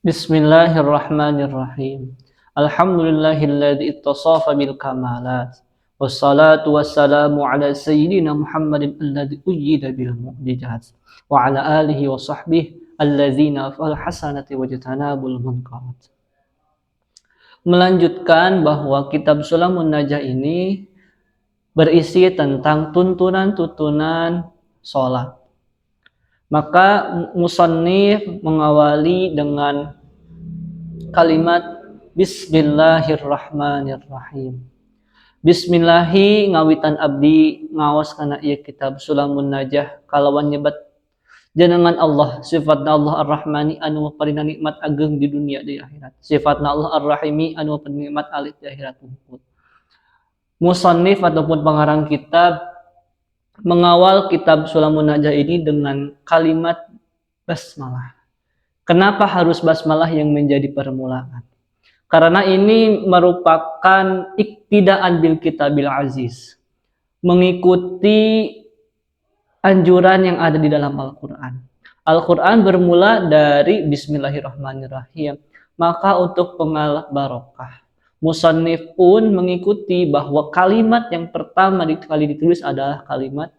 Bismillahirrahmanirrahim. Alhamdulillahilladzi ittasafa bil kamalat. Wassalatu wassalamu ala sayyidina Muhammadin alladzi uyyida bil mu'jizat. Wa ala alihi wa sahbihi alladzina fal hasanati wajtanabul munkarat. Melanjutkan bahwa kitab Sulamun Najah ini berisi tentang tuntunan-tuntunan sholat. Maka musannif mengawali dengan kalimat Bismillahirrahmanirrahim. Bismillahi ngawitan abdi ngaos kana ieu kitab Sulamun Najah kalawan nyebat jenengan Allah, sifatna Allah Ar-Rahmani anu parinna nikmat ageng di dunia di akhirat. Sifatna Allah Ar-Rahimi anu parinna nikmat alit di akhirat. Musannif ataupun pengarang kitab mengawal kitab Sulamun Najah ini dengan kalimat basmalah. Kenapa harus basmalah yang menjadi permulaan? Karena ini merupakan iktidaan bil kitabil aziz, mengikuti anjuran yang ada di dalam Al-Quran. Al-Quran bermula dari Bismillahirrahmanirrahim. Maka untuk pengalap barokah, musannif pun mengikuti bahwa kalimat yang pertama kali ditulis adalah kalimat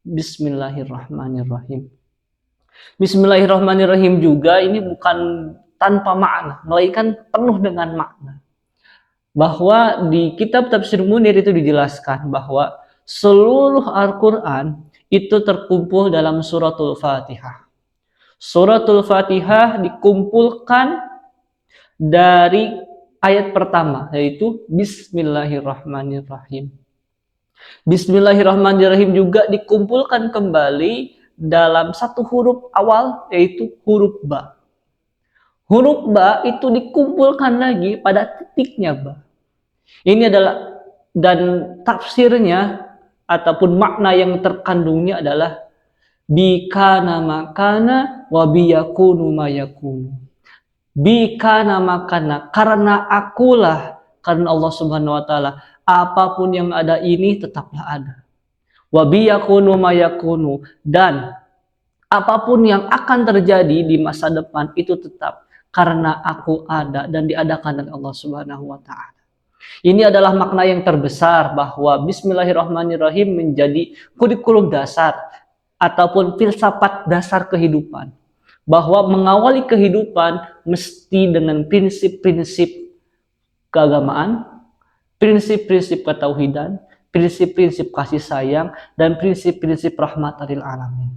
Bismillahirrahmanirrahim. Bismillahirrahmanirrahim juga ini bukan tanpa makna, melainkan penuh dengan makna. Bahwa di kitab Tafsir Munir itu dijelaskan bahwa seluruh Al-Quran itu terkumpul dalam suratul Fatihah. Suratul Fatihah dikumpulkan dari ayat pertama, yaitu Bismillahirrahmanirrahim. Bismillahirrahmanirrahim juga dikumpulkan kembali dalam satu huruf awal, yaitu huruf ba. Huruf ba itu dikumpulkan lagi pada titiknya ba. Ini adalah, dan tafsirnya ataupun makna yang terkandungnya adalah bikana makana wa biyakunu mayakunu. Bikana makana, karena akulah, karena Allah Subhanahu wa taala, apapun yang ada ini tetaplah ada. Wa biyakunu mayakunu, dan apapun yang akan terjadi di masa depan itu tetap karena aku ada dan diadakan oleh Allah Subhanahu wa taala. Ini adalah makna yang terbesar bahwa Bismillahirrahmanirrahim menjadi kurikulum dasar ataupun filsafat dasar kehidupan. Bahwa mengawali kehidupan mesti dengan prinsip-prinsip keagamaan, prinsip-prinsip ketauhidan, prinsip-prinsip kasih sayang, dan prinsip-prinsip rahmatan lil alamin.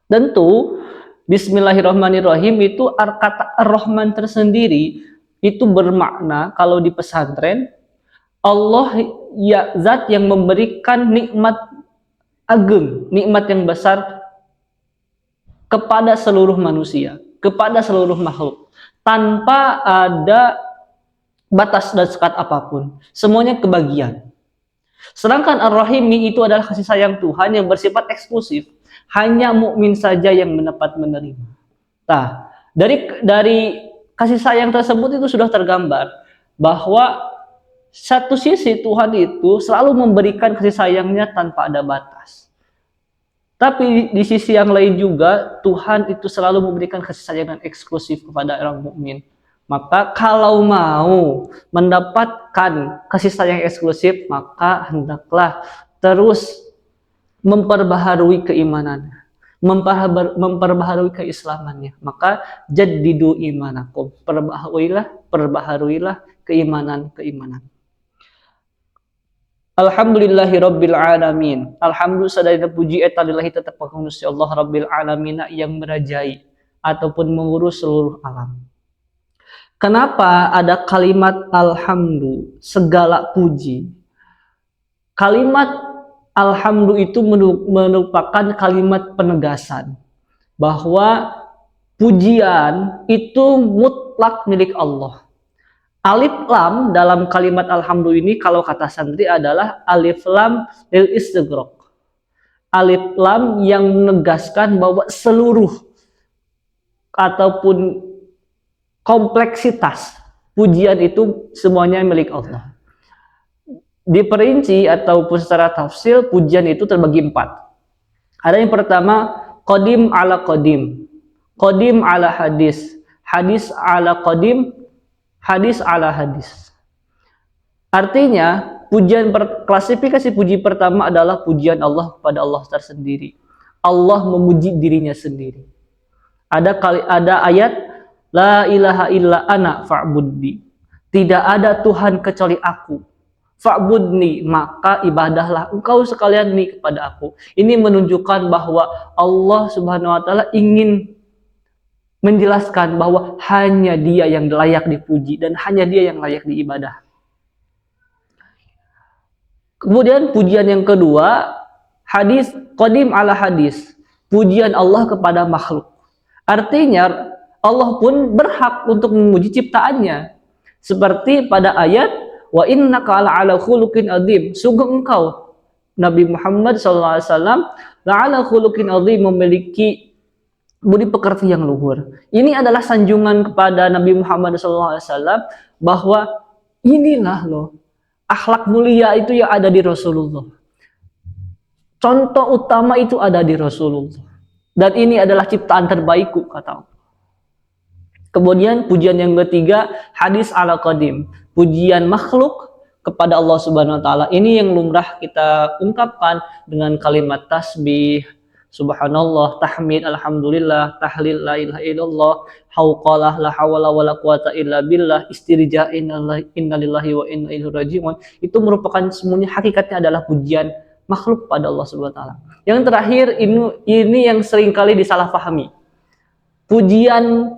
Tentu Bismillahirrahmanirrahim itu kata Ar-Rahman tersendiri itu bermakna kalau di pesantren Allah ya zat yang memberikan nikmat ageng, nikmat yang besar kepada seluruh manusia, kepada seluruh makhluk, tanpa ada batas dan sekat apapun. Semuanya kebagian. Sedangkan Ar-Rahimi itu adalah kasih sayang Tuhan yang bersifat eksklusif. Hanya mukmin saja yang mendapat menerima. Nah, dari kasih sayang tersebut itu sudah tergambar bahwa satu sisi Tuhan itu selalu memberikan kasih sayangnya tanpa ada batas. Tapi di sisi yang lain juga Tuhan itu selalu memberikan kasih sayang yang eksklusif kepada orang mukmin. Maka kalau mau mendapatkan kasih sayang eksklusif, maka hendaklah terus memperbaharui keimanannya, memperbaharui keislamannya. Maka jaddidu imanakum, perbaharuilah keimanan. Alhamdulillahirabbil alamin. Alhamdulillah sadaya puji eta lillahi tetep Gusti Allah rabbil alamin yang merajai ataupun mengurus seluruh alam. Kenapa ada kalimat alhamdulillah, segala puji? Kalimat alhamdulillah itu merupakan kalimat penegasan bahwa pujian itu mutlak milik Allah. Alif lam dalam kalimat alhamdulillah ini kalau kata santri adalah alif lam lil istighraq. Alif lam yang menegaskan bahwa seluruh ataupun kompleksitas pujian itu semuanya milik Allah. Diperinci ataupun secara tafsir pujian itu terbagi 4. Ada yang pertama qadim ala qadim, qadim ala hadis, hadis ala qadim, hadis ala hadis. Artinya, klasifikasi puji pertama adalah pujian Allah kepada Allah tersendiri. Allah memuji dirinya sendiri. Ada ayat la ilaha illa ana fa'budni. Tidak ada Tuhan kecuali aku. Fa'budni, maka ibadahlah engkau sekalian nih kepada aku. Ini menunjukkan bahwa Allah Subhanahu wa taala ingin menjelaskan bahwa hanya Dia yang layak dipuji dan hanya Dia yang layak diibadah. Kemudian pujian yang kedua, hadis qadim ala hadis. Pujian Allah kepada makhluk. Artinya Allah pun berhak untuk memuji ciptaannya. Seperti pada ayat wa innaka ala khuluqin adzim. Sungguh engkau Nabi Muhammad SAW ala khuluqin adzim, memiliki budi pekerti yang luhur. Ini adalah sanjungan kepada Nabi Muhammad SAW bahwa inilah loh akhlak mulia itu yang ada di Rasulullah. Contoh utama itu ada di Rasulullah. Dan ini adalah ciptaan terbaikku, kata Allah. Kemudian pujian yang ketiga, hadis ala qadim. Pujian makhluk kepada Allah Subhanahu wa taala. Ini yang lumrah kita ungkapkan dengan kalimat tasbih, subhanallah, tahmid, alhamdulillah, tahlil, la ilaha illallah, hauqalah, la hawla wala quwata illa billah, istirja, innalillahi wa inna ilaihi raji'un. Itu merupakan semuanya hakikatnya adalah pujian makhluk pada Allah Subhanahu wa taala. Yang terakhir ini yang seringkali disalahpahami. Pujian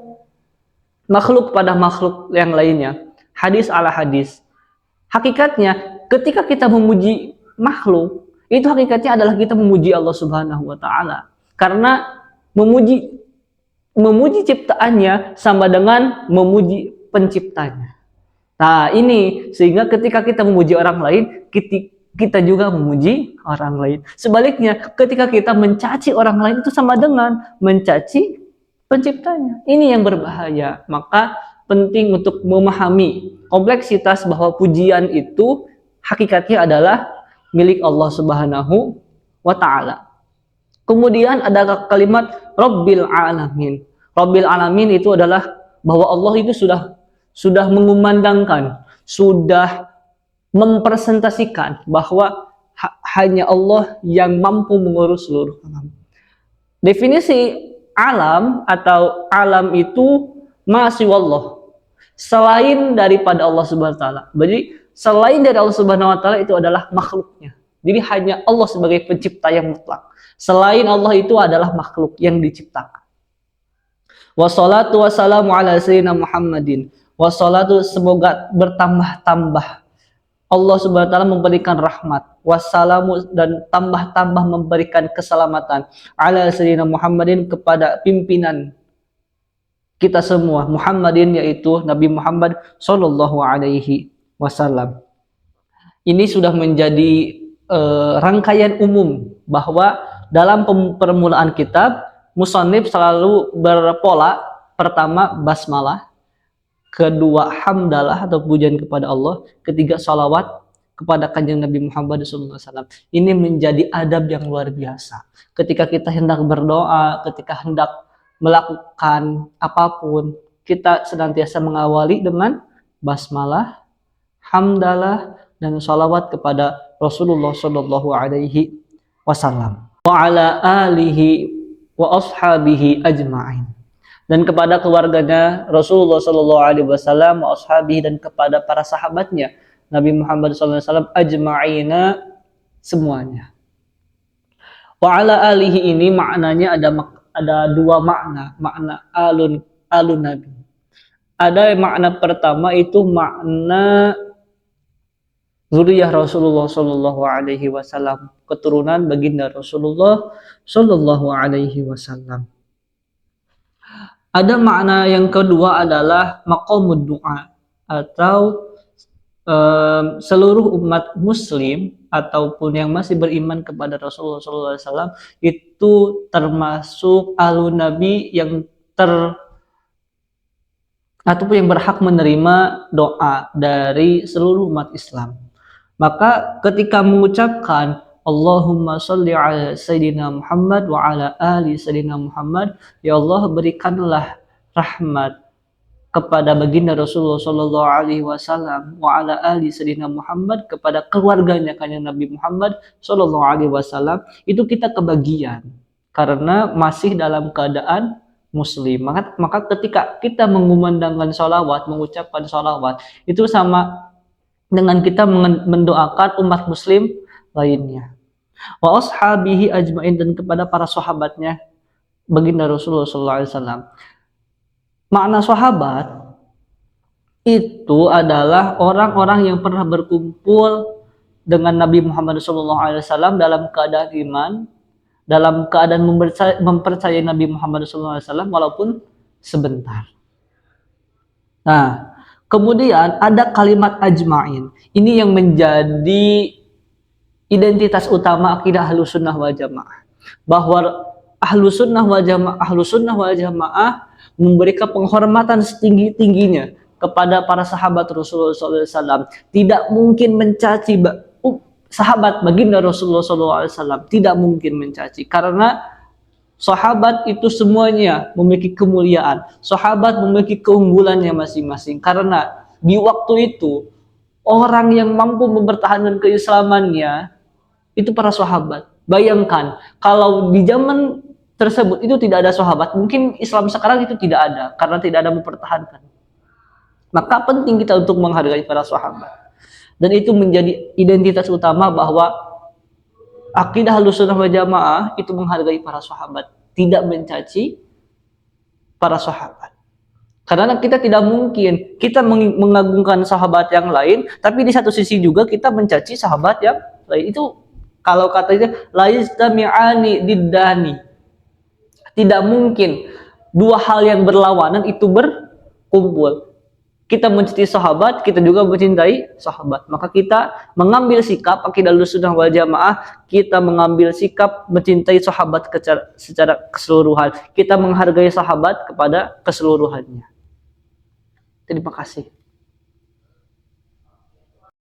makhluk pada makhluk yang lainnya. Hadis ala hadis. Hakikatnya ketika kita memuji makhluk, itu hakikatnya adalah kita memuji Allah Subhanahu wa taala. Karena memuji ciptaannya sama dengan memuji penciptanya. Nah, ini sehingga ketika kita memuji orang lain, kita juga memuji orang lain. Sebaliknya, ketika kita mencaci orang lain itu sama dengan mencaci penciptanya. Ini yang berbahaya. Maka penting untuk memahami kompleksitas bahwa pujian itu hakikatnya adalah milik Allah Subhanahu wa taala. Kemudian ada kalimat Rabbil Alamin. Rabbil Alamin itu adalah bahwa Allah itu sudah mengumandangkan, sudah mempresentasikan bahwa hanya Allah yang mampu mengurus seluruh alam. Definisi alam atau alam itu masiwallah, selain daripada Allah Subhanahu wa taala. Jadi selain dari Allah Subhanahu wa taala itu adalah makhluknya. Jadi hanya Allah sebagai pencipta yang mutlak. Selain Allah itu adalah makhluk yang diciptakan. Wassalatu wassalamu ala sayyidina Muhammadin. Wassalatu, semoga bertambah-tambah Allah Subhanahu wa taala memberikan rahmat, wassalamu, dan tambah-tambah memberikan keselamatan ala sayyidina Muhammadin, kepada pimpinan kita semua, Muhammadin, yaitu Nabi Muhammad sallallahu alaihi wasallam. Ini sudah menjadi rangkaian umum bahwa dalam permulaan kitab musannif selalu berpola, pertama basmalah, kedua hamdalah atau pujian kepada Allah, ketiga salawat kepada kanjeng Nabi Muhammad SAW. Ini menjadi adab yang luar biasa. Ketika kita hendak berdoa, ketika hendak melakukan apapun, kita senantiasa mengawali dengan basmalah, hamdalah, dan salawat kepada Rasulullah SAW wa ala alihi wa ashabihi ajma'in, dan kepada keluarganya Rasulullah SAW wa ashabihi, dan kepada para sahabatnya Nabi Muhammad SAW ajma'ina, semuanya. Wa ala alihi ini maknanya ada dua makna alun Nabi. Ada makna pertama itu makna zuriyah Rasulullah sallallahu alaihi wasallam, keturunan baginda Rasulullah sallallahu alaihi wasallam. Ada makna yang kedua adalah maqamud du'a, atau seluruh umat muslim ataupun yang masih beriman kepada Rasulullah sallallahu alaihi wasallam itu termasuk alun Nabi yang ataupun yang berhak menerima doa dari seluruh umat Islam. Maka ketika mengucapkan Allahumma sholli ala Sayyidina Muhammad wa ala ali Sayyidina Muhammad, ya Allah berikanlah rahmat, kepada baginda Rasulullah Shallallahu Alaihi Wasallam wa ala ali Sayyidina Muhammad, kepada keluarganya kanjeng Nabi Muhammad Shallallahu Alaihi Wasallam, itu kita kebagian karena masih dalam keadaan muslim. Maka ketika kita mengumandangkan sholawat, mengucapkan sholawat, itu sama dengan kita mendoakan umat muslim lainnya. Wa ashabihi ajmain, dan kepada para sahabatnya baginda Rasulullah Shallallahu Alaihi Wasallam. Makna sahabat itu adalah orang-orang yang pernah berkumpul dengan Nabi Muhammad SAW dalam keadaan iman, dalam keadaan mempercayai Nabi Muhammad SAW walaupun sebentar. Nah, kemudian ada kalimat ajmain. Ini yang menjadi identitas utama akidah Ahlussunnah wal Jamaah. Bahwa Ahlussunnah wal Jamaah memberikan penghormatan setinggi-tingginya kepada para sahabat Rasulullah SAW. Tidak mungkin mencaci sahabat baginda Rasulullah SAW. Tidak mungkin mencaci, karena sahabat itu semuanya memiliki kemuliaan. Sahabat memiliki keunggulannya masing-masing. Karena di waktu itu orang yang mampu mempertahankan keislamannya itu para sahabat. Bayangkan kalau di zaman tersebut itu tidak ada sahabat, mungkin Islam sekarang itu tidak ada karena tidak ada mempertahankan. Maka penting kita untuk menghargai para sahabat, dan itu menjadi identitas utama bahwa akidah Ahlussunnah wal Jamaah itu menghargai para sahabat, tidak mencaci para sahabat. Karena kita tidak mungkin kita mengagungkan sahabat yang lain, tapi di satu sisi juga kita mencaci sahabat yang lain. Itu kalau katanya la yastami'ani diddani. Tidak mungkin dua hal yang berlawanan itu berkumpul. Kita mencintai sahabat, kita juga mencintai sahabat. Maka kita mengambil sikap akidah Ahlussunnah wal Jamaah, kita mengambil sikap mencintai sahabat secara keseluruhan. Kita menghargai sahabat kepada keseluruhannya. Terima kasih.